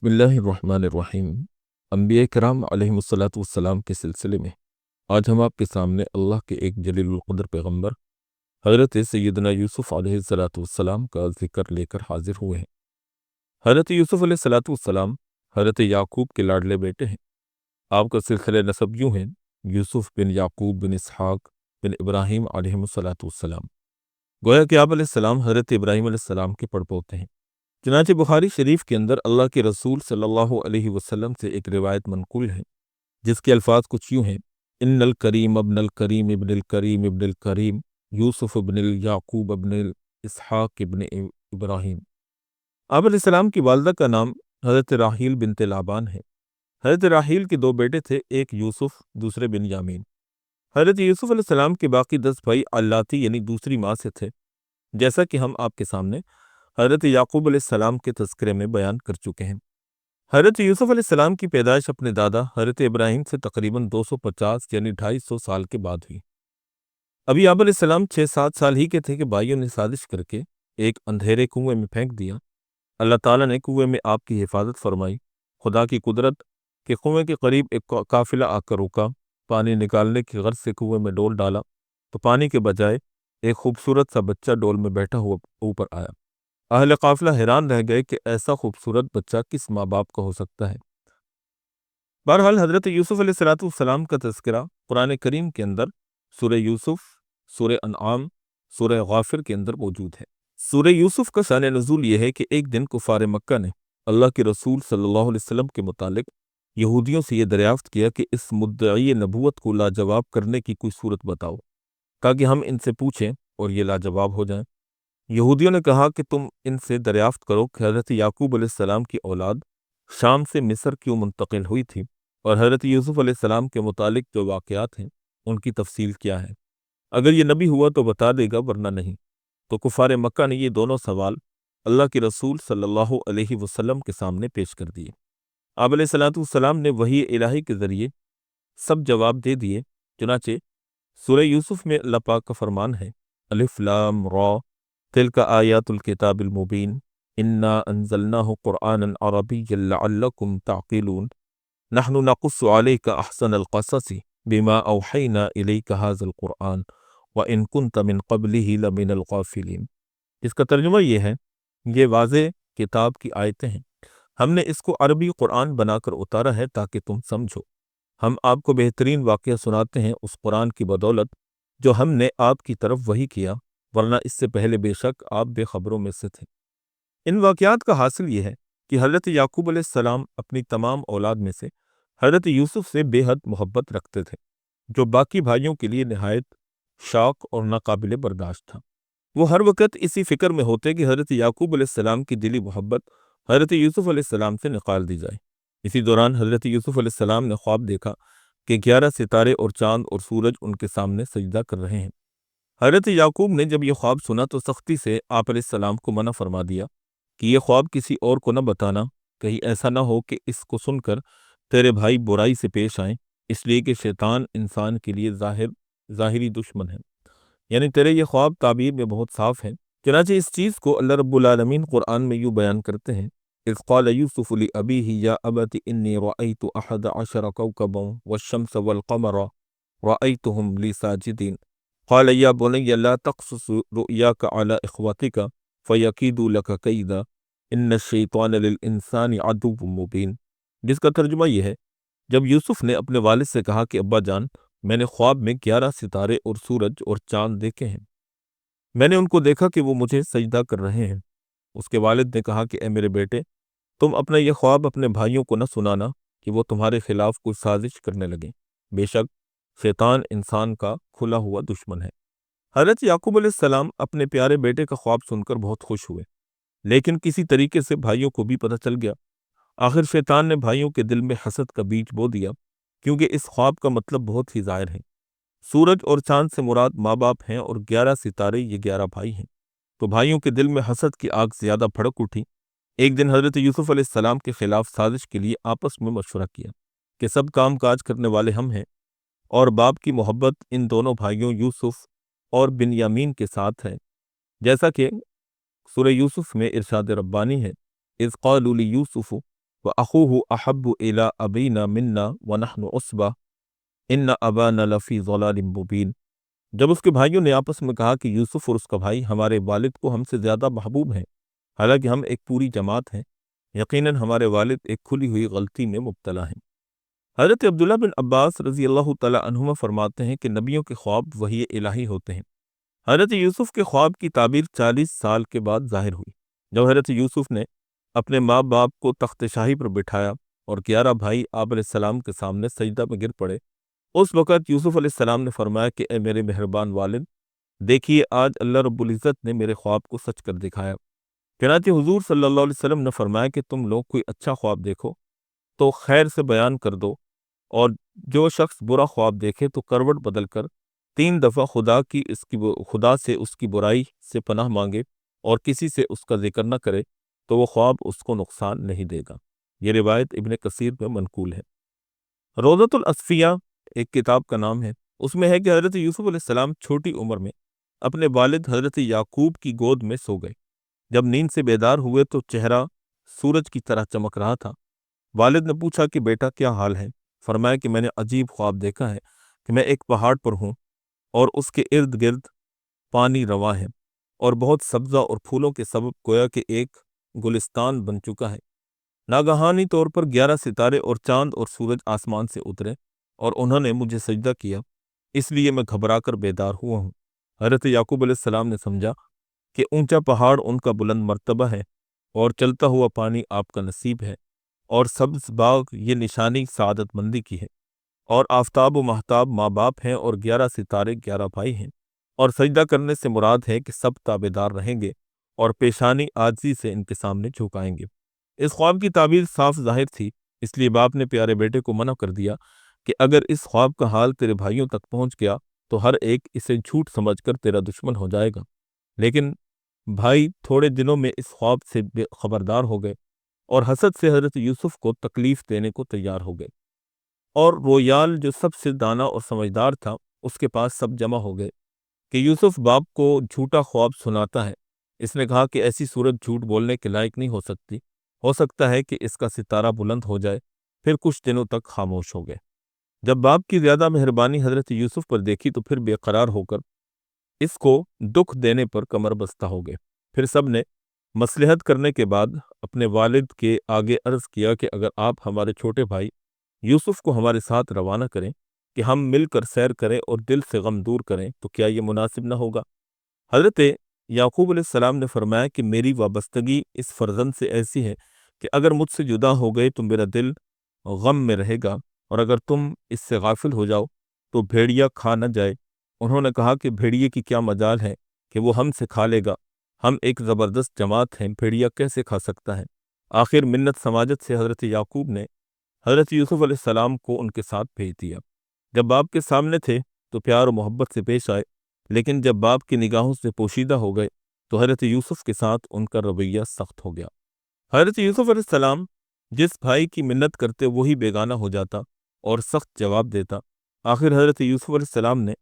بسم اللہ الرحمن الرحیم۔ انبیاء کرام علیہم السلام کے سلسلے میں آج ہم آپ کے سامنے اللہ کے ایک جلیل القدر پیغمبر حضرت سیدنا یوسف علیہ السلام کا ذکر لے کر حاضر ہوئے ہیں۔ حضرت یوسف علیہ السلام حضرت یعقوب کے لاڈلے بیٹے ہیں۔ آپ کا سلسلہ نسب یوں ہے: یوسف بن یعقوب بن اسحاق بن ابراہیم علیہم السلام۔ گویا کہ آپ علیہ السلام حضرت ابراہیم علیہ السلام کے پڑپوتے ہیں۔ چنانچہ بخاری شریف کے اندر اللہ کے رسول صلی اللہ علیہ وسلم سے ایک روایت منقول ہے جس کے الفاظ کچھ یوں ہیں: ان الکریم ابن الکریم ابن الکریم ابن الکریم یوسف ابن یعقوب ابن اسحاق ابن ابراہیم۔ آپ علیہ السلام کی والدہ کا نام حضرت راحیل بنت لابان ہے۔ حضرت راحیل کے دو بیٹے تھے، ایک یوسف دوسرے بنیامین۔ حضرت یوسف علیہ السلام کے باقی 10 بھائی علاتی یعنی دوسری ماں سے تھے، جیسا کہ ہم آپ کے سامنے حضرت یعقوب علیہ السلام کے تذکرے میں بیان کر چکے ہیں۔ حضرت یوسف علیہ السلام کی پیدائش اپنے دادا حضرت ابراہیم سے تقریباً 250 یعنی 250 سال کے بعد ہوئی۔ ابھی آپ علیہ السلام 6-7 سال ہی کے تھے کہ بھائیوں نے سازش کر کے ایک اندھیرے کنویں میں پھینک دیا۔ اللہ تعالیٰ نے کنویں میں آپ کی حفاظت فرمائی۔ خدا کی قدرت کہ کنویں کے قریب ایک قافلہ آ کر رکا، پانی نکالنے کی غرض سے کنویں میں ڈول ڈالا تو پانی کے بجائے ایک خوبصورت سا بچہ ڈول میں بیٹھا ہوا اوپر آیا۔ اہل قافلہ حیران رہ گئے کہ ایسا خوبصورت بچہ کس ماں باپ کا ہو سکتا ہے۔ بہرحال حضرت یوسف علیہ السلام کا تذکرہ قرآن کریم کے اندر سورہ یوسف، سورہ انعام، سورہ غافر کے اندر موجود ہے۔ سورہ یوسف کا شان نزول یہ ہے کہ ایک دن کفار مکہ نے اللہ کے رسول صلی اللہ علیہ وسلم کے متعلق یہودیوں سے یہ دریافت کیا کہ اس مدعی نبوت کو لاجواب کرنے کی کوئی صورت بتاؤ تاکہ ہم ان سے پوچھیں اور یہ لاجواب ہو جائیں۔ یہودیوں نے کہا کہ تم ان سے دریافت کرو کہ حضرت یعقوب علیہ السلام کی اولاد شام سے مصر کیوں منتقل ہوئی تھی، اور حضرت یوسف علیہ السلام کے متعلق جو واقعات ہیں ان کی تفصیل کیا ہے۔ اگر یہ نبی ہوا تو بتا دے گا، ورنہ نہیں۔ تو کفار مکہ نے یہ دونوں سوال اللہ کے رسول صلی اللہ علیہ وسلم کے سامنے پیش کر دیے۔ آپ علیہ السلام نے وحی الہی کے ذریعے سب جواب دے دیے۔ چنانچہ سورہ یوسف میں اللہ پاک کا فرمان ہے: الف لام را تلک آیات الکتاب المبین انا انزلناہ قرآنا عربیا لعلکم تعقلون نحن نقص علیک احسن القصص بما اوحینا الیک ھذا القرآن وان کنت من قبلہ لمن الغافلین۔ اس کا ترجمہ یہ ہے: یہ واضح کتاب کی آیتیں ہیں، ہم نے اس کو عربی قرآن بنا کر اتارا ہے تاکہ تم سمجھو۔ ہم آپ کو بہترین واقعہ سناتے ہیں اس قرآن کی بدولت جو ہم نے آپ کی طرف وحی کیا، ورنہ اس سے پہلے بے شک آپ بے خبروں میں سے تھے۔ ان واقعات کا حاصل یہ ہے کہ حضرت یعقوب علیہ السلام اپنی تمام اولاد میں سے حضرت یوسف سے بے حد محبت رکھتے تھے، جو باقی بھائیوں کے لیے نہایت شاق اور ناقابل برداشت تھا۔ وہ ہر وقت اسی فکر میں ہوتے کہ حضرت یعقوب علیہ السلام کی دلی محبت حضرت یوسف علیہ السلام سے نکال دی جائے۔ اسی دوران حضرت یوسف علیہ السلام نے خواب دیکھا کہ 11 ستارے اور چاند اور سورج ان کے سامنے سجدہ کر رہے ہیں۔ حضرت یعقوب نے جب یہ خواب سنا تو سختی سے آپ علیہ السلام کو منع فرما دیا کہ یہ خواب کسی اور کو نہ بتانا، کہیں ایسا نہ ہو کہ اس کو سن کر تیرے بھائی برائی سے پیش آئیں، اس لیے کہ شیطان انسان کے لیے ظاہری دشمن ہے، یعنی تیرے یہ خواب تعبیر میں بہت صاف ہیں۔ چنانچہ اس چیز کو اللہ رب العالمین قرآن میں یوں بیان کرتے ہیں: اذ قال یوسف لأبیہ یا ابت انی رأیت 11 کوکبا والشمس والقمر رأیتهم لی ساجدین قال یا بنی لا تقصص رؤیاک علی اخوتک فیکیدوا لک کیدا ان الشیطان للانسان عدو مبین۔ جس کا ترجمہ یہ ہے: جب یوسف نے اپنے والد سے کہا کہ ابا جان، میں نے خواب میں 11 ستارے اور سورج اور چاند دیکھے ہیں، میں نے ان کو دیکھا کہ وہ مجھے سجدہ کر رہے ہیں۔ اس کے والد نے کہا کہ اے میرے بیٹے، تم اپنا یہ خواب اپنے بھائیوں کو نہ سنانا کہ وہ تمہارے خلاف کوئی سازش کرنے لگیں، بے شک شیطان انسان کا کھلا ہوا دشمن ہے۔ حضرت یعقوب علیہ السلام اپنے پیارے بیٹے کا خواب سن کر بہت خوش ہوئے، لیکن کسی طریقے سے بھائیوں کو بھی پتہ چل گیا۔ آخر شیطان نے بھائیوں کے دل میں حسد کا بیج بو دیا، کیونکہ اس خواب کا مطلب بہت ہی ظاہر ہے۔ سورج اور چاند سے مراد ماں باپ ہیں اور 11 ستارے یہ 11 بھائی ہیں، تو بھائیوں کے دل میں حسد کی آگ زیادہ بھڑک اٹھی۔ ایک دن حضرت یوسف علیہ السلام کے خلاف سازش کے لیے آپس میں مشورہ کیا کہ سب کام کاج کرنے والے ہم ہیں، اور باپ کی محبت ان دونوں بھائیوں یوسف اور بنیامین کے ساتھ ہے، جیسا کہ سورہ یوسف میں ارشاد ربانی ہے: اذ قالوا لیوسف وأخوه أحب إلى أبينا منا ونحن عصبة إن أبانا لفي ضلال مبين۔ جب اس کے بھائیوں نے آپس میں کہا کہ یوسف اور اس کا بھائی ہمارے والد کو ہم سے زیادہ محبوب ہیں، حالانکہ ہم ایک پوری جماعت ہیں، یقیناً ہمارے والد ایک کھلی ہوئی غلطی میں مبتلا ہیں۔ حضرت عبداللہ بن عباس رضی اللہ تعالی عنہما فرماتے ہیں کہ نبیوں کے خواب وحی الہی ہوتے ہیں۔ حضرت یوسف کے خواب کی تعبیر 40 سال کے بعد ظاہر ہوئی، جب حضرت یوسف نے اپنے ماں باپ کو تخت شاہی پر بٹھایا اور 11 بھائی آپ علیہ السلام کے سامنے سجدہ میں گر پڑے۔ اس وقت یوسف علیہ السلام نے فرمایا کہ اے میرے مہربان والد، دیکھیے آج اللہ رب العزت نے میرے خواب کو سچ کر دکھایا۔ چنانچہ حضور صلی اللہ علیہ وسلم نے فرمایا کہ تم لوگ کوئی اچھا خواب دیکھو تو خیر سے بیان کر دو، اور جو شخص برا خواب دیکھے تو کروٹ بدل کر 3 دفعہ خدا سے اس کی برائی سے پناہ مانگے اور کسی سے اس کا ذکر نہ کرے تو وہ خواب اس کو نقصان نہیں دے گا۔ یہ روایت ابن کثیر میں منقول ہے۔ روضۃ الاصفیاء ایک کتاب کا نام ہے، اس میں ہے کہ حضرت یوسف علیہ السلام چھوٹی عمر میں اپنے والد حضرت یعقوب کی گود میں سو گئے۔ جب نیند سے بیدار ہوئے تو چہرہ سورج کی طرح چمک رہا تھا۔ والد نے پوچھا کہ بیٹا کیا حال ہے؟ فرمایا کہ میں نے عجیب خواب دیکھا ہے کہ میں ایک پہاڑ پر ہوں اور اس کے ارد گرد پانی رواں ہے اور بہت سبزہ اور پھولوں کے سبب گویا کہ ایک گلستان بن چکا ہے۔ ناگہانی طور پر 11 ستارے اور چاند اور سورج آسمان سے اترے اور انہوں نے مجھے سجدہ کیا، اس لیے میں گھبرا کر بیدار ہوا ہوں۔ حضرت یعقوب علیہ السلام نے سمجھا کہ اونچا پہاڑ ان کا بلند مرتبہ ہے اور چلتا ہوا پانی آپ کا نصیب ہے، اور سبز باغ یہ نشانی سعادت مندی کی ہے، اور آفتاب و مہتاب ماں باپ ہیں اور 11 ستارے 11 بھائی ہیں، اور سجدہ کرنے سے مراد ہے کہ سب تابعدار رہیں گے اور پیشانی عاجزی سے ان کے سامنے جھکائیں گے۔ اس خواب کی تعبیر صاف ظاہر تھی، اس لیے باپ نے پیارے بیٹے کو منع کر دیا کہ اگر اس خواب کا حال تیرے بھائیوں تک پہنچ گیا تو ہر ایک اسے جھوٹ سمجھ کر تیرا دشمن ہو جائے گا۔ لیکن بھائی تھوڑے دنوں میں اس خواب سے بے خبردار ہو گئے اور حسد سے حضرت یوسف کو تکلیف دینے کو تیار ہو گئے، اور رویال جو سب سے دانا اور سمجھدار تھا اس کے پاس سب جمع ہو گئے کہ یوسف باپ کو جھوٹا خواب سناتا ہے۔ اس نے کہا کہ ایسی صورت جھوٹ بولنے کے لائق نہیں ہو سکتا ہے کہ اس کا ستارہ بلند ہو جائے۔ پھر کچھ دنوں تک خاموش ہو گئے۔ جب باپ کی زیادہ مہربانی حضرت یوسف پر دیکھی تو پھر بے قرار ہو کر اس کو دکھ دینے پر کمر بستہ ہو گئے۔ پھر سب نے مصلحت کرنے کے بعد اپنے والد کے آگے عرض کیا کہ اگر آپ ہمارے چھوٹے بھائی یوسف کو ہمارے ساتھ روانہ کریں کہ ہم مل کر سیر کریں اور دل سے غم دور کریں تو کیا یہ مناسب نہ ہوگا؟ حضرت یعقوب علیہ السلام نے فرمایا کہ میری وابستگی اس فرزند سے ایسی ہے کہ اگر مجھ سے جدا ہو گئے تو میرا دل غم میں رہے گا، اور اگر تم اس سے غافل ہو جاؤ تو بھیڑیا کھا نہ جائے۔ انہوں نے کہا کہ بھیڑیے کی کیا مجال ہے کہ وہ ہم سے کھا لے گا، ہم ایک زبردست جماعت ہیں، بھیڑیا کیسے کھا سکتا ہے؟ آخر منت سماجت سے حضرت یعقوب نے حضرت یوسف علیہ السلام کو ان کے ساتھ بھیج دیا۔ جب باپ کے سامنے تھے تو پیار و محبت سے پیش آئے، لیکن جب باپ کی نگاہوں سے پوشیدہ ہو گئے تو حضرت یوسف کے ساتھ ان کا رویہ سخت ہو گیا۔ حضرت یوسف علیہ السلام جس بھائی کی منت کرتے وہی بیگانہ ہو جاتا اور سخت جواب دیتا۔ آخر حضرت یوسف علیہ السلام نے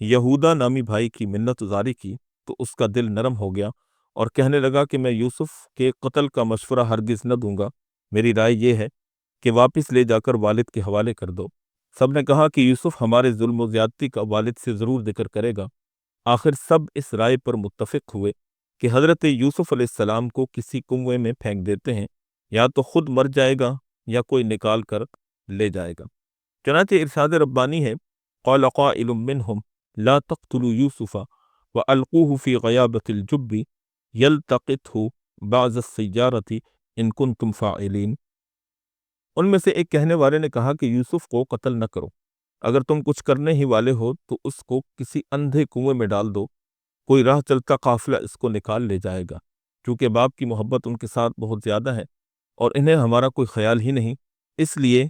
یہودا نامی بھائی کی منت گزاری کی تو اس کا دل نرم ہو گیا اور کہنے لگا کہ میں یوسف کے قتل کا مشورہ ہرگز نہ دوں گا، میری رائے یہ ہے کہ واپس لے جا کر والد کے حوالے کر دو۔ سب نے کہا کہ یوسف ہمارے ظلم و زیادتی کا والد سے ضرور ذکر کرے گا۔ آخر سب اس رائے پر متفق ہوئے کہ حضرت یوسف علیہ السلام کو کسی کنویں میں پھینک دیتے ہیں، یا تو خود مر جائے گا یا کوئی نکال کر لے جائے گا۔ چنانچہ ارشاد ربانی ہے، قال قائل منهم لا تقتلوا یوسف وألقوه في غیابة الجب یلتقطه بعض السیارة ان کنتم فاعلین۔ ان میں سے ایک کہنے والے نے کہا کہ یوسف کو قتل نہ کرو، اگر تم کچھ کرنے ہی والے ہو تو اس کو کسی اندھے کنویں میں ڈال دو، کوئی راہ چلتا قافلہ اس کو نکال لے جائے گا۔ چونکہ باپ کی محبت ان کے ساتھ بہت زیادہ ہے اور انہیں ہمارا کوئی خیال ہی نہیں، اس لیے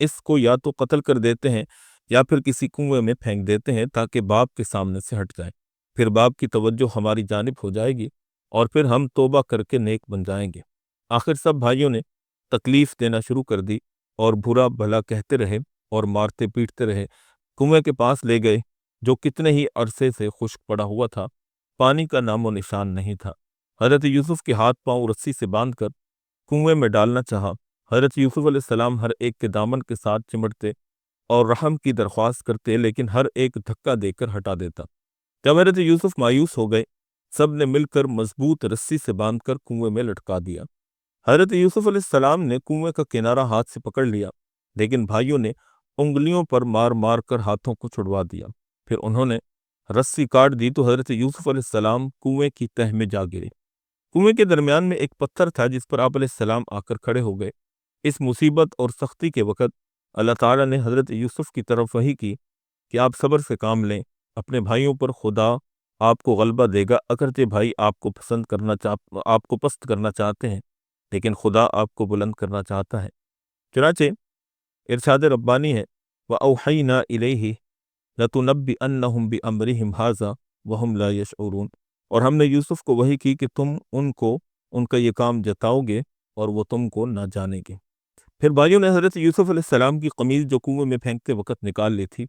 اس کو یا تو قتل کر دیتے ہیں یا پھر کسی کنویں میں پھینک دیتے ہیں تاکہ باپ کے سامنے سے ہٹ جائے، پھر باپ کی توجہ ہماری جانب ہو جائے گی اور پھر ہم توبہ کر کے نیک بن جائیں گے۔ آخر سب بھائیوں نے تکلیف دینا شروع کر دی اور برا بھلا کہتے رہے اور مارتے پیٹتے رہے۔ کنویں کے پاس لے گئے جو کتنے ہی عرصے سے خشک پڑا ہوا تھا، پانی کا نام و نشان نہیں تھا۔ حضرت یوسف کے ہاتھ پاؤں رسی سے باندھ کر کنویں میں ڈالنا چاہا، حضرت یوسف علیہ السلام ہر ایک کے دامن کے ساتھ چمٹتے اور رحم کی درخواست کرتے، لیکن ہر ایک دھکا دے کر ہٹا دیتا۔ جب حضرت یوسف مایوس ہو گئے، سب نے مل کر مضبوط رسی سے باندھ کر کنویں میں لٹکا دیا۔ حضرت یوسف علیہ السلام نے کنویں کا کنارہ ہاتھ سے پکڑ لیا، لیکن بھائیوں نے انگلیوں پر مار مار کر ہاتھوں کو چھڑوا دیا۔ پھر انہوں نے رسی کاٹ دی تو حضرت یوسف علیہ السلام کنویں کی تہ میں جا گرے۔ کنویں کے درمیان میں ایک پتھر تھا جس پر آپ علیہ السلام آ کر کھڑے ہو گئے۔ اس مصیبت اور سختی کے وقت اللہ تعالیٰ نے حضرت یوسف کی طرف وحی کی کہ آپ صبر سے کام لیں، اپنے بھائیوں پر خدا آپ کو غلبہ دے گا، اگرچہ بھائی آپ کو پست کرنا چاہتے ہیں، لیکن خدا آپ کو بلند کرنا چاہتا ہے۔ چنانچہ ارشاد ربانی ہے وَأَوْحَيْنَا إِلَيْهِ لَتُنَبِّئَنَّهُمْ بِأَمْرِهِمْ هَٰذَا وَهُمْ لَا يَشْعُرُونَ، اور ہم نے یوسف کو وحی کی کہ تم ان کا یہ کام جتاؤ گے اور وہ تم کو نہ جانیں گے۔ پھر بھائیوں نے حضرت یوسف علیہ السلام کی قمیض جو کنویں میں پھینکتے وقت نکال لی تھی،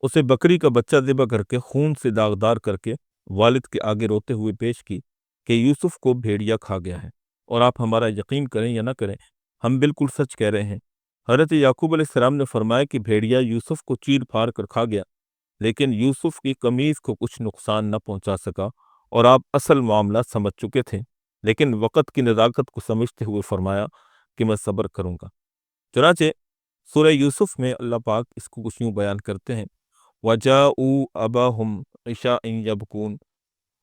اسے بکری کا بچہ ذبح کر کے خون سے داغدار کر کے والد کے آگے روتے ہوئے پیش کی کہ یوسف کو بھیڑیا کھا گیا ہے، اور آپ ہمارا یقین کریں یا نہ کریں، ہم بالکل سچ کہہ رہے ہیں۔ حضرت یعقوب علیہ السلام نے فرمایا کہ بھیڑیا یوسف کو چیر پھاڑ کر کھا گیا، لیکن یوسف کی قمیض کو کچھ نقصان نہ پہنچا سکا، اور آپ اصل معاملہ سمجھ چکے تھے، لیکن وقت کی نزاکت کو سمجھتے ہوئے فرمایا کہ میں صبر کروں گا۔ چنانچہ سورہ یوسف میں اللہ پاک اس کو کچھ یوں بیان کرتے ہیں وَجَاءُوا أَبَاهُمْ عِشَاءً يَبْكُونَ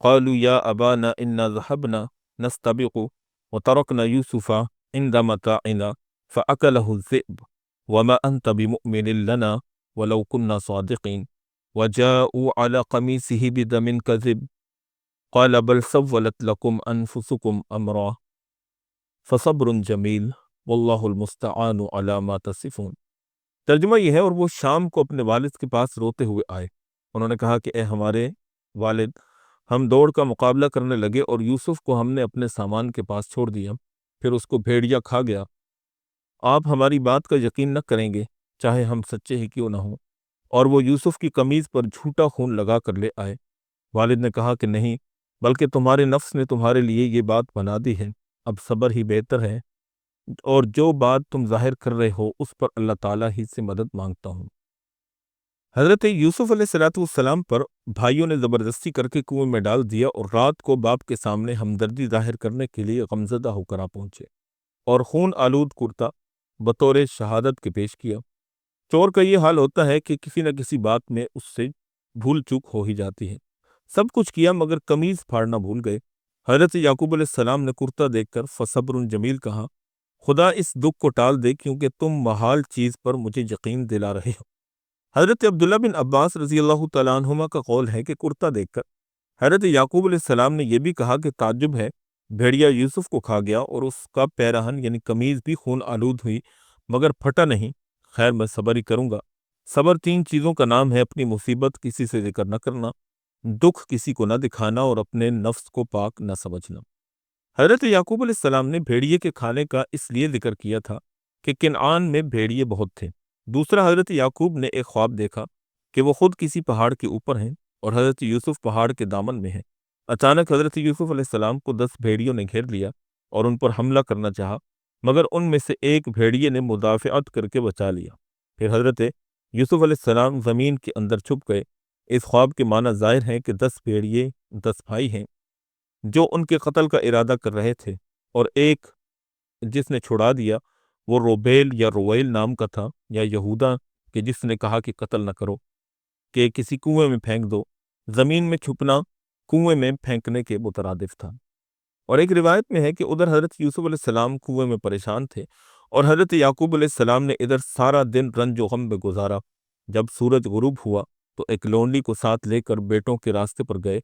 قَالُوا يَا أَبَانَا إِنَّا ذَهَبْنَا نَسْتَبِقُ وَتَرَكْنَا يُوسُفَ عِندَ مَتَاعِنَا فَأَكَلَهُ الذِّئْبُ وَمَا أَنْتَ بِمُؤْمِنٍ لَنَا وَلَوْ كُنَّا صَادِقِينَ وَجَاءُوا عَلَى قَمِيصِهِ بِدَمٍ كَذِبٍ قَالَ بَلْ سَوَّلَتْ لَكُمْ أَنفُسُكُمْ أَمْرًا فَصَبْرٌ جَمِيلٌ وَاللَّهُ الْمُسْتَعَانُ عَلَى مَا تَصِفُونَ۔ ترجمہ یہ ہے اور وہ شام کو اپنے والد کے پاس روتے ہوئے آئے۔ انہوں نے کہا کہ اے ہمارے والد، ہم دوڑ کا مقابلہ کرنے لگے اور یوسف کو ہم نے اپنے سامان کے پاس چھوڑ دیا، پھر اس کو بھیڑیا کھا گیا۔ آپ ہماری بات کا یقین نہ کریں گے چاہے ہم سچے ہی کیوں نہ ہوں، اور وہ یوسف کی قمیض پر جھوٹا خون لگا کر لے آئے۔ والد نے کہا کہ نہیں، بلکہ تمہارے نفس نے تمہارے لیے یہ بات بنا دی ہے، اب صبر ہی بہتر ہے، اور جو بات تم ظاہر کر رہے ہو اس پر اللہ تعالیٰ ہی سے مدد مانگتا ہوں۔ حضرت یوسف علیہ السلام پر بھائیوں نے زبردستی کر کے کنویں میں ڈال دیا، اور رات کو باپ کے سامنے ہمدردی ظاہر کرنے کے لیے غمزدہ ہو کر آ پہنچے اور خون آلود کرتا بطور شہادت کے پیش کیا۔ چور کا یہ حال ہوتا ہے کہ کسی نہ کسی بات میں اس سے بھول چوک ہو ہی جاتی ہے۔ سب کچھ کیا مگر قمیض پھاڑنا بھول گئے۔ حضرت یعقوب علیہ السلام نے کرتا دیکھ کر فصبر جمیل کہا، خدا اس دکھ کو ٹال دے کیونکہ تم محال چیز پر مجھے یقین دلا رہے ہو۔ حضرت عبداللہ بن عباس رضی اللہ تعالیٰ عنہما کا قول ہے کہ کرتا دیکھ کر حضرت یعقوب علیہ السلام نے یہ بھی کہا کہ تعجب ہے، بھیڑیا یوسف کو کھا گیا اور اس کا پیراہن یعنی قمیض بھی خون آلود ہوئی مگر پھٹا نہیں، خیر میں صبر ہی کروں گا۔ صبر 3 چیزوں کا نام ہے: اپنی مصیبت کسی سے ذکر نہ کرنا، دکھ کسی کو نہ دکھانا، اور اپنے نفس کو پاک نہ سمجھنا۔ حضرت یعقوب علیہ السلام نے بھیڑیے کے کھانے کا اس لیے ذکر کیا تھا کہ کنعان میں بھیڑیے بہت تھے۔ دوسرا، حضرت یعقوب نے ایک خواب دیکھا کہ وہ خود کسی پہاڑ کے اوپر ہیں اور حضرت یوسف پہاڑ کے دامن میں ہیں۔ اچانک حضرت یوسف علیہ السلام کو 10 بھیڑیوں نے گھیر لیا اور ان پر حملہ کرنا چاہا، مگر ان میں سے ایک بھیڑیے نے مدافعت کر کے بچا لیا۔ پھر حضرت یوسف علیہ السلام زمین کے اندر چھپ گئے۔ اس خواب کے معنی ظاہر ہیں کہ 10 بھیڑیے 10 بھائی ہیں جو ان کے قتل کا ارادہ کر رہے تھے، اور ایک جس نے چھڑا دیا وہ روبیل یا رویل نام کا تھا، یا یہودا کہ جس نے کہا کہ قتل نہ کرو، کہ کسی کنویں میں پھینک دو۔ زمین میں چھپنا کنویں میں پھینکنے کے مترادف تھا۔ اور ایک روایت میں ہے کہ ادھر حضرت یوسف علیہ السلام کنویں میں پریشان تھے اور حضرت یعقوب علیہ السلام نے ادھر سارا دن رنج و غم میں گزارا۔ جب سورج غروب ہوا تو ایک لونڈی کو ساتھ لے کر بیٹوں کے راستے پر گئے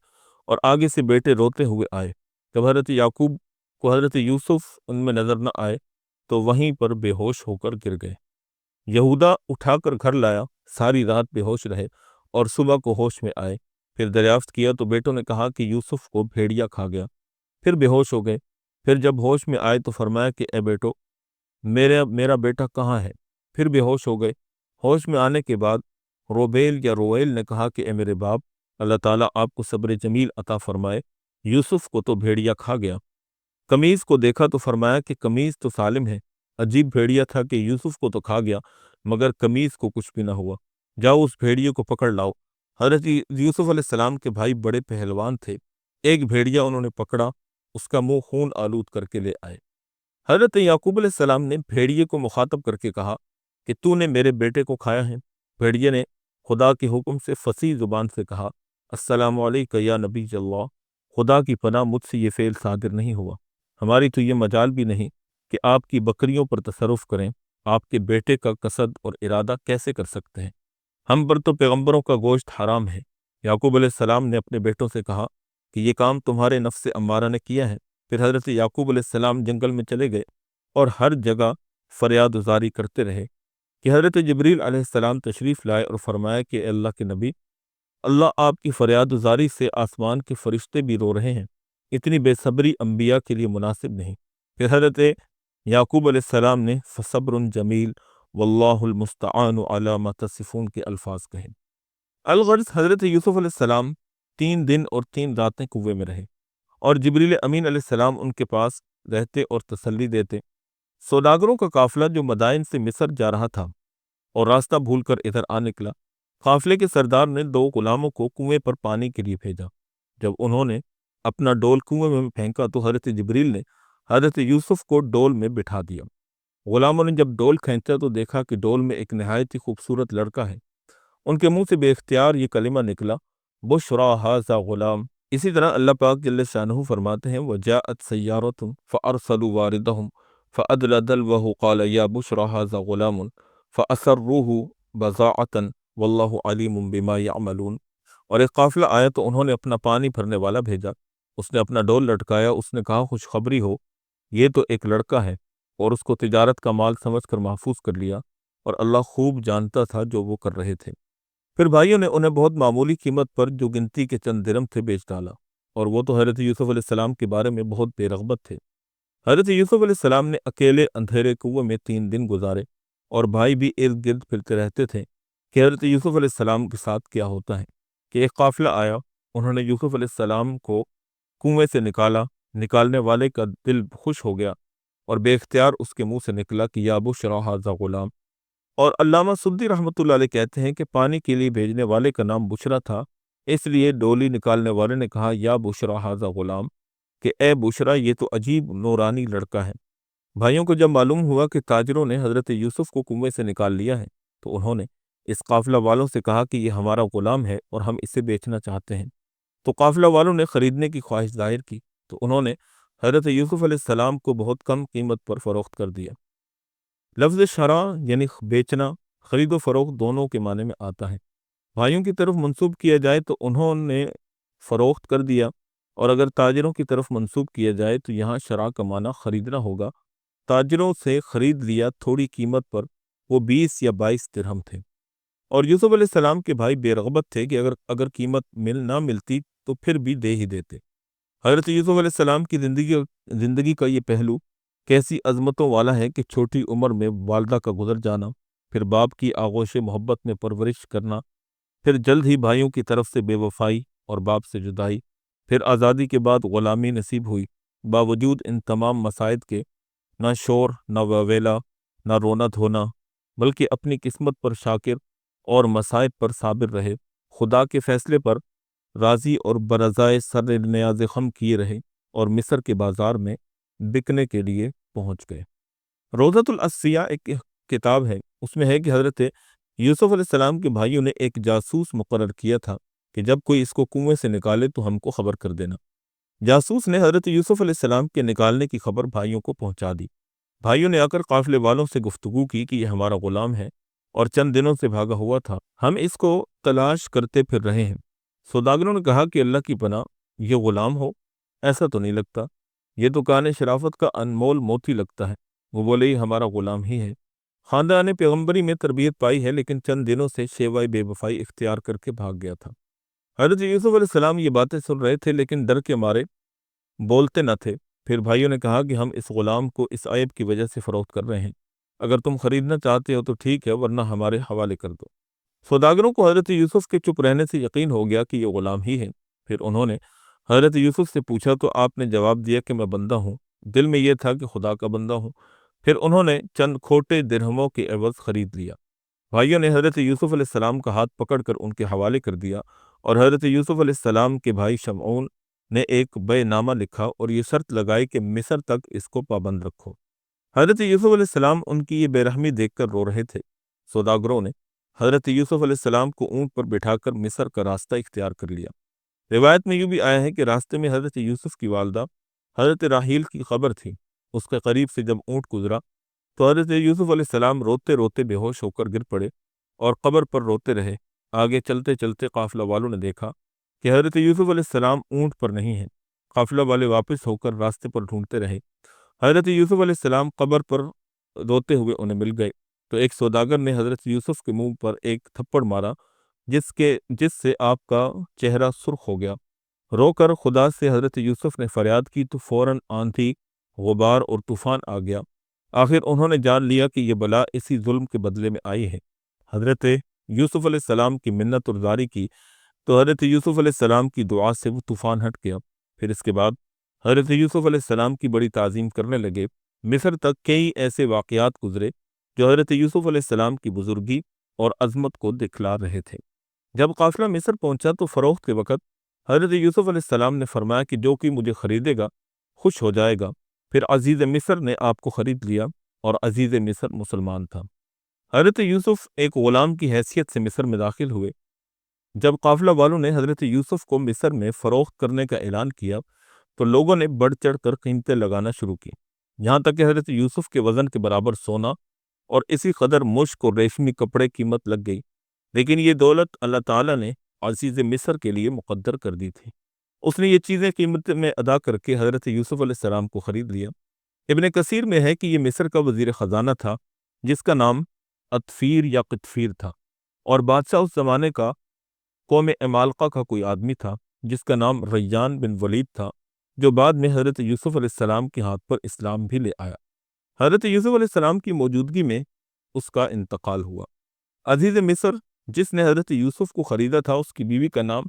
اور آگے سے بیٹے روتے ہوئے آئے۔ جب حضرت یعقوب کو حضرت یوسف ان میں نظر نہ آئے تو وہیں پر بے ہوش ہو کر گر گئے۔ یہودا اٹھا کر گھر لایا، ساری رات بے ہوش رہے اور صبح کو ہوش میں آئے۔ پھر دریافت کیا تو بیٹوں نے کہا کہ یوسف کو بھیڑیا کھا گیا۔ پھر بے ہوش ہو گئے۔ پھر جب ہوش میں آئے تو فرمایا کہ اے بیٹو، میرا بیٹا کہاں ہے؟ پھر بے ہوش ہو گئے۔ ہوش میں آنے کے بعد روبیل یا رویل نے کہا کہ اے میرے باپ، اللہ تعالیٰ آپ کو صبر جمیل عطا فرمائے، یوسف کو تو بھیڑیا کھا گیا۔ قمیض کو دیکھا تو فرمایا کہ قمیض تو سالم ہے، عجیب بھیڑیا تھا کہ یوسف کو تو کھا گیا مگر قمیص کو کچھ بھی نہ ہوا، جاؤ اس بھیڑیے کو پکڑ لاؤ۔ حضرت یوسف علیہ السلام کے بھائی بڑے پہلوان تھے، ایک بھیڑیا انہوں نے پکڑا، اس کا منہ خون آلود کر کے لے آئے۔ حضرت یعقوب علیہ السلام نے بھیڑیے کو مخاطب کر کے کہا کہ تو نے میرے بیٹے کو کھایا ہے؟ بھیڑیے نے خدا کے حکم سے فصیح زبان سے کہا، السلام علیکم یا نبی اللہ، خدا کی پناہ مجھ سے یہ فعل صادر نہیں ہوا، ہماری تو یہ مجال بھی نہیں کہ آپ کی بکریوں پر تصرف کریں، آپ کے بیٹے کا قصد اور ارادہ کیسے کر سکتے ہیں؟ ہم پر تو پیغمبروں کا گوشت حرام ہے۔ یعقوب علیہ السلام نے اپنے بیٹوں سے کہا کہ یہ کام تمہارے نفس امارہ نے کیا ہے۔ پھر حضرت یعقوب علیہ السلام جنگل میں چلے گئے اور ہر جگہ فریاد گزاری کرتے رہے کہ حضرت جبریل علیہ السلام تشریف لائے اور فرمایا کہ اے اللہ کے نبی، اللہ آپ کی فریاد گزاری سے آسمان کے فرشتے بھی رو رہے ہیں، اتنی بے صبری انبیاء کے لیے مناسب نہیں۔ پھر حضرت یعقوب علیہ السلام نے فصبر جمیل واللہ المستعان علی ما تصفون کے الفاظ کہے۔ الغرض حضرت یوسف علیہ السلام 3 دن اور 3 راتیں کنویں میں رہے اور جبریل امین علیہ السلام ان کے پاس رہتے اور تسلی دیتے۔ سوداگروں کا قافلہ جو مدائن سے مصر جا رہا تھا اور راستہ بھول کر ادھر آ نکلا، قافلے کے سردار نے 2 غلاموں کو کنویں پر پانی کے لیے بھیجا۔ جب انہوں نے اپنا ڈول کنویں میں پھینکا تو حضرت جبریل نے حضرت یوسف کو ڈول میں بٹھا دیا۔ غلاموں نے جب ڈول کھینچا تو دیکھا کہ ڈول میں ایک نہایت ہی خوبصورت لڑکا ہے۔ ان کے منہ سے بے اختیار یہ کلمہ نکلا، بشرا ھذا غلام۔ اسی طرح اللہ پاک جل شانہ فرماتے ہیں وجاءت سیارۃ فارسلوا واردہم فادلی دلوہ قال یا بشرا ھذا غلام فاسروہ بضاعۃ واللہ علیم بما یعملون۔ اور ایک قافلہ آیا تو انہوں نے اپنا پانی بھرنے والا بھیجا، اس نے اپنا ڈول لٹکایا، اس نے کہا خوشخبری ہو، یہ تو ایک لڑکا ہے، اور اس کو تجارت کا مال سمجھ کر محفوظ کر لیا، اور اللہ خوب جانتا تھا جو وہ کر رہے تھے۔ پھر بھائیوں نے انہیں بہت معمولی قیمت پر جو گنتی کے چند درم تھے بیچ ڈالا، اور وہ تو حضرت یوسف علیہ السلام کے بارے میں بہت بے رغبت تھے۔ حضرت یوسف علیہ السلام نے اکیلے اندھیرے کنویں میں 3 دن گزارے، اور بھائی بھی ارد گرد پھرتے رہتے تھے کہ حضرت یوسف علیہ السلام کے ساتھ کیا ہوتا ہے۔ کہ ایک قافلہ آیا، انہوں نے یوسف علیہ السلام کو کنویں سے نکالا، نکالنے والے کا دل خوش ہو گیا اور بے اختیار اس کے منہ سے نکلا کہ یا بشرا ھذا غلام۔ اور علامہ سدی رحمۃ اللہ علیہ کہتے ہیں کہ پانی کے لیے بھیجنے والے کا نام بشرا تھا، اس لیے ڈولی نکالنے والے نے کہا یا بشرا ھذا غلام، کہ اے بشرا یہ تو عجیب نورانی لڑکا ہے۔ بھائیوں کو جب معلوم ہوا کہ تاجروں نے حضرت یوسف کو کنویں سے نکال لیا ہے تو انہوں نے اس قافلہ والوں سے کہا کہ یہ ہمارا غلام ہے اور ہم اسے بیچنا چاہتے ہیں۔ تو قافلہ والوں نے خریدنے کی خواہش ظاہر کی تو انہوں نے حضرت یوسف علیہ السلام کو بہت کم قیمت پر فروخت کر دیا۔ لفظ شرع یعنی بیچنا، خرید و فروخت دونوں کے معنی میں آتا ہے۔ بھائیوں کی طرف منسوب کیا جائے تو انہوں نے فروخت کر دیا، اور اگر تاجروں کی طرف منسوب کیا جائے تو یہاں شرع کا معنی خریدنا ہوگا۔ تاجروں سے خرید لیا تھوڑی قیمت پر، وہ 20 یا 22 درہم تھے، اور یوسف علیہ السلام کے بھائی بے رغبت تھے کہ اگر قیمت نہ ملتی تو پھر بھی دے ہی دیتے۔ حضرت یوسف علیہ السلام کی زندگی کا یہ پہلو کیسی عظمتوں والا ہے کہ چھوٹی عمر میں والدہ کا گزر جانا، پھر باپ کی آغوش محبت میں پرورش کرنا، پھر جلد ہی بھائیوں کی طرف سے بے وفائی اور باپ سے جدائی، پھر آزادی کے بعد غلامی نصیب ہوئی۔ باوجود ان تمام مصائب کے نہ شور، نہ ویلا، نہ رونا دھونا، بلکہ اپنی قسمت پر شاکر اور مصائب پر صابر رہے، خدا کے فیصلے پر راضی اور برضائے سر نیاز خم کیے رہے، اور مصر کے بازار میں بکنے کے لیے پہنچ گئے۔ روضۃ الاصفیاء ایک کتاب ہے، اس میں ہے کہ حضرت یوسف علیہ السلام کے بھائیوں نے ایک جاسوس مقرر کیا تھا کہ جب کوئی اس کو کنویں سے نکالے تو ہم کو خبر کر دینا۔ جاسوس نے حضرت یوسف علیہ السلام کے نکالنے کی خبر بھائیوں کو پہنچا دی۔ بھائیوں نے آ کر قافلے والوں سے گفتگو کی کہ یہ ہمارا غلام ہے اور چند دنوں سے بھاگا ہوا تھا، ہم اس کو تلاش کرتے پھر رہے ہیں۔ سوداگروں نے کہا کہ اللہ کی پناہ، یہ غلام ہو؟ ایسا تو نہیں لگتا، یہ تو کان شرافت کا انمول موتی لگتا ہے۔ وہ بولے یہ ہمارا غلام ہی ہے۔ خاندان پیغمبری میں تربیت پائی ہے، لیکن چند دنوں سے شیوہ بے وفائی اختیار کر کے بھاگ گیا تھا۔ حضرت یوسف علیہ السلام یہ باتیں سن رہے تھے لیکن ڈر کے مارے بولتے نہ تھے۔ پھر بھائیوں نے کہا کہ ہم اس غلام کو اس عیب کی وجہ سے فروخت کر رہے ہیں، اگر تم خریدنا چاہتے ہو تو ٹھیک ہے، ورنہ ہمارے حوالے کر دو۔ سوداگروں کو حضرت یوسف کے چپ رہنے سے یقین ہو گیا کہ یہ غلام ہی ہے۔ پھر انہوں نے حضرت یوسف سے پوچھا تو آپ نے جواب دیا کہ میں بندہ ہوں، دل میں یہ تھا کہ خدا کا بندہ ہوں۔ پھر انہوں نے چند کھوٹے درہموں کے عوض خرید لیا۔ بھائیوں نے حضرت یوسف علیہ السلام کا ہاتھ پکڑ کر ان کے حوالے کر دیا، اور حضرت یوسف علیہ السلام کے بھائی شمعون نے ایک بیع نامہ لکھا اور یہ شرط لگائی کہ مصر تک اس کو پابند رکھو۔ حضرت یوسف علیہ السلام ان کی یہ بے رحمی دیکھ کر رو رہے تھے۔ سوداگروں نے حضرت یوسف علیہ السلام کو اونٹ پر بٹھا کر مصر کا راستہ اختیار کر لیا۔ روایت میں یوں بھی آیا ہے کہ راستے میں حضرت یوسف کی والدہ حضرت راحیل کی قبر تھی۔ اس کے قریب سے جب اونٹ گزرا تو حضرت یوسف علیہ السلام روتے روتے بے ہوش ہو کر گر پڑے اور قبر پر روتے رہے۔ آگے چلتے چلتے قافلہ والوں نے دیکھا کہ حضرت یوسف علیہ السلام اونٹ پر نہیں ہیں۔ قافلہ والے واپس ہو کر راستے پر ڈھونڈتے رہے۔ حضرت یوسف علیہ السلام قبر پر روتے ہوئے انہیں مل گئے تو ایک سوداگر نے حضرت یوسف کے منہ پر ایک تھپڑ مارا، جس سے آپ کا چہرہ سرخ ہو گیا۔ رو کر خدا سے حضرت یوسف نے فریاد کی تو فوراً آندھی، غبار اور طوفان آ گیا۔ آخر انہوں نے جان لیا کہ یہ بلا اسی ظلم کے بدلے میں آئی ہے۔ حضرت یوسف علیہ السلام کی منت اور زاری کی تو حضرت یوسف علیہ السلام کی دعا سے وہ طوفان ہٹ گیا۔ پھر اس کے بعد حضرت یوسف علیہ السلام کی بڑی تعظیم کرنے لگے۔ مصر تک کئی ایسے واقعات گزرے جو حضرت یوسف علیہ السلام کی بزرگی اور عظمت کو دکھلا رہے تھے۔ جب قافلہ مصر پہنچا تو فروخت کے وقت حضرت یوسف علیہ السلام نے فرمایا کہ جو کوئی مجھے خریدے گا خوش ہو جائے گا۔ پھر عزیز مصر نے آپ کو خرید لیا اور عزیز مصر مسلمان تھا۔ حضرت یوسف ایک غلام کی حیثیت سے مصر میں داخل ہوئے۔ جب قافلہ والوں نے حضرت یوسف کو مصر میں فروخت کرنے کا اعلان کیا تو لوگوں نے بڑھ چڑھ کر قیمتیں لگانا شروع کی، یہاں تک کہ حضرت یوسف کے وزن کے برابر سونا اور اسی قدر مشک اور ریشمی کپڑے قیمت لگ گئی۔ لیکن یہ دولت اللہ تعالیٰ نے عزیز مصر کے لیے مقدر کر دی تھی۔ اس نے یہ چیزیں قیمت میں ادا کر کے حضرت یوسف علیہ السلام کو خرید لیا۔ ابن کثیر میں ہے کہ یہ مصر کا وزیر خزانہ تھا جس کا نام اطفیر یا قطفیر تھا، اور بادشاہ اس زمانے کا قوم عمالقہ کا کوئی آدمی تھا جس کا نام ریان بن ولید تھا، جو بعد میں حضرت یوسف علیہ السلام کے ہاتھ پر اسلام بھی لے آیا۔ حضرت یوسف علیہ السلام کی موجودگی میں اس کا انتقال ہوا۔ عزیز مصر جس نے حضرت یوسف کو خریدا تھا اس کی بیوی کا نام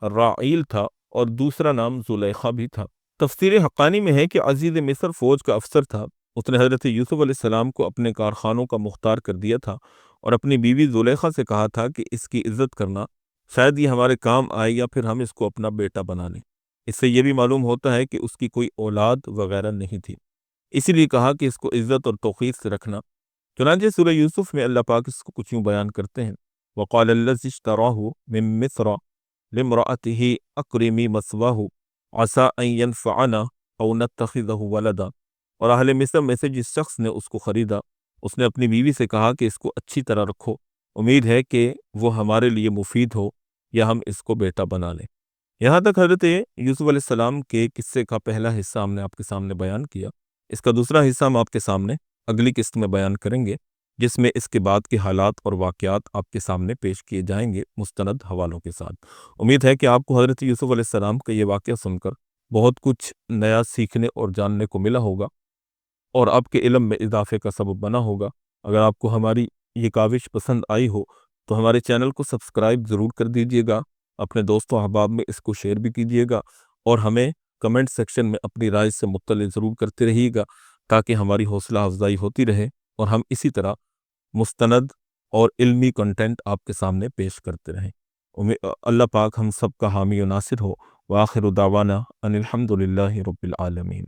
راعیل تھا اور دوسرا نام زلیخا بھی تھا۔ تفسیر حقانی میں ہے کہ عزیز مصر فوج کا افسر تھا۔ اس نے حضرت یوسف علیہ السلام کو اپنے کارخانوں کا مختار کر دیا تھا اور اپنی بیوی زلیخا سے کہا تھا کہ اس کی عزت کرنا، شاید یہ ہمارے کام آئے یا پھر ہم اس کو اپنا بیٹا بنا لیں۔ اس سے یہ بھی معلوم ہوتا ہے کہ اس کی کوئی اولاد وغیرہ نہیں تھی، اسی لیے کہا کہ اس کو عزت اور توقیر سے رکھنا۔ چنانچہ سورہ یوسف میں اللہ پاک اس کو کچھ یوں بیان کرتے ہیں، وَقَالَ الَّذِي اشْتَرَاهُ مِن مِّصْرَ لِامْرَأَتِهِ أَكْرِمِي مَثْوَاهُ عَسَىٰ أَن يَنفَعَنَا أَوْ نَتَّخِذَهُ وَلَدًا، اور اہل مصر میں سے جس شخص نے اس کو خریدا اس نے اپنی بیوی سے کہا کہ اس کو اچھی طرح رکھو، امید ہے کہ وہ ہمارے لیے مفید ہو یا ہم اس کو بیٹا بنا لیں۔ یہاں تک حضرت یوسف علیہ السلام کے قصے کا پہلا حصہ ہم نے آپ کے سامنے بیان کیا۔ اس کا دوسرا حصہ ہم آپ کے سامنے اگلی قسط میں بیان کریں گے، جس میں اس کے بعد کے حالات اور واقعات آپ کے سامنے پیش کیے جائیں گے مستند حوالوں کے ساتھ۔ امید ہے کہ آپ کو حضرت یوسف علیہ السلام کا یہ واقعہ سن کر بہت کچھ نیا سیکھنے اور جاننے کو ملا ہوگا اور آپ کے علم میں اضافے کا سبب بنا ہوگا۔ اگر آپ کو ہماری یہ کاوش پسند آئی ہو تو ہمارے چینل کو سبسکرائب ضرور کر دیجیے گا، اپنے دوستوں احباب میں اس کو شیئر بھی کیجیے گا، اور ہمیں کمنٹ سیکشن میں اپنی رائے سے مطلع ضرور کرتے رہیے گا تاکہ ہماری حوصلہ افزائی ہوتی رہے اور ہم اسی طرح مستند اور علمی کنٹینٹ آپ کے سامنے پیش کرتے رہیں۔ اللہ پاک ہم سب کا حامی و ناصر ہو۔ وآخر دعوانا ان الحمد للہ رب العالمین۔